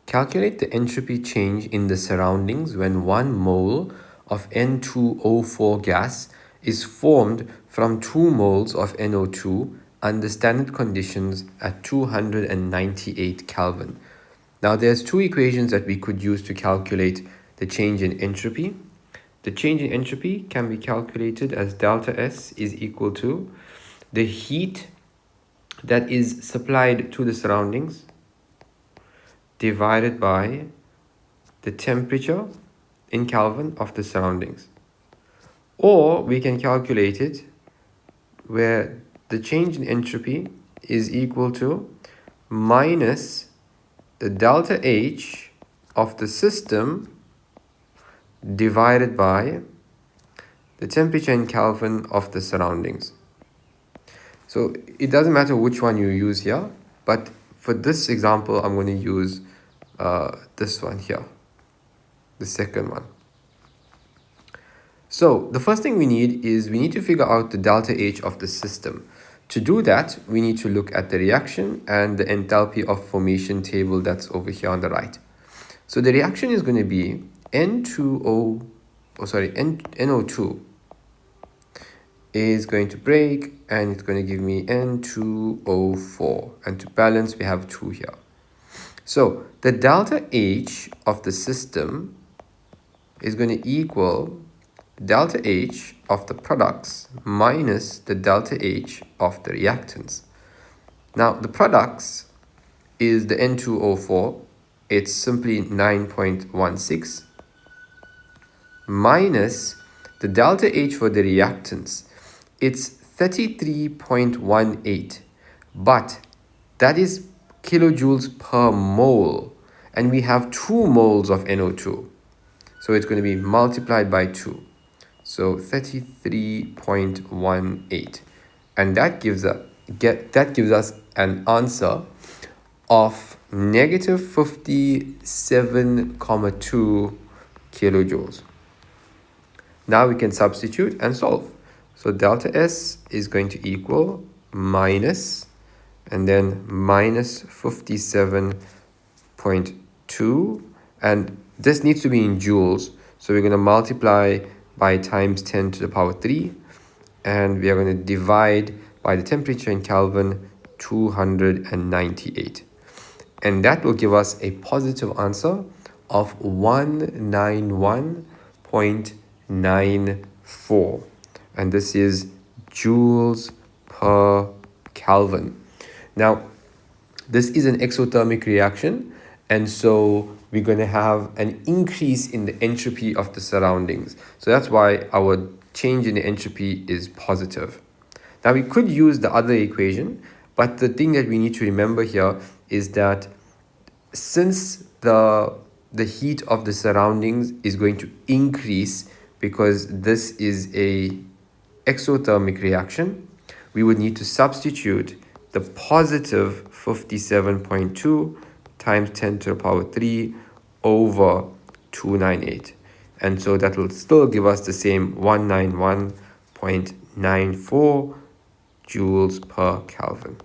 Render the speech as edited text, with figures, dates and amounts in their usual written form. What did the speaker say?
Calculate the entropy change in the surroundings when 1 mole of N₂O₄ gas is formed from 2 moles of NO2 under standard conditions at 298 Kelvin. Now there's two equations that we could use to calculate the change in entropy. The change in entropy can be calculated as delta S is equal to the heat that is supplied to the surroundings divided by the temperature in Kelvin of the surroundings. Or we can calculate it where the change in entropy is equal to minus the delta H of the system divided by the temperature in Kelvin of the surroundings. So it doesn't matter which one you use here, but for this example, I'm going to use this one here, the second one. So the first thing we need to figure out the delta H of the system. To do that, we need to look at the reaction and the enthalpy of formation table that's over here on the right. So the reaction is going to be NO2 is going to break and it's going to give me N₂O₄, and to balance we have 2 here. So the delta H of the system is going to equal delta H of the products minus the delta H of the reactants. Now the products is the N₂O₄, it's simply 9.16, minus the delta H for the reactants, it's 33.18, but that is kilojoules per mole, and we have 2 moles of NO2, so it's going to be multiplied by 2, so 33.18, and that gives us an answer of negative 57.2 kilojoules. Now we can substitute and solve. So delta S is going to equal minus and then minus 57.2, and this needs to be in joules, so we're going to multiply by times 10 to the power 3, and we are going to divide by the temperature in Kelvin, 298, and that will give us a positive answer of 191.94, and this is joules per Kelvin. Now this is an exothermic reaction, and so we're going to have an increase in the entropy of the surroundings, so that's why our change in the entropy is positive. Now we could use the other equation, but the thing that we need to remember here is that since the heat of the surroundings is going to increase because this is a exothermic reaction, we would need to substitute the positive 57.2 times 10 to the power 3 over 298, and so that will still give us the same 191.94 joules per Kelvin.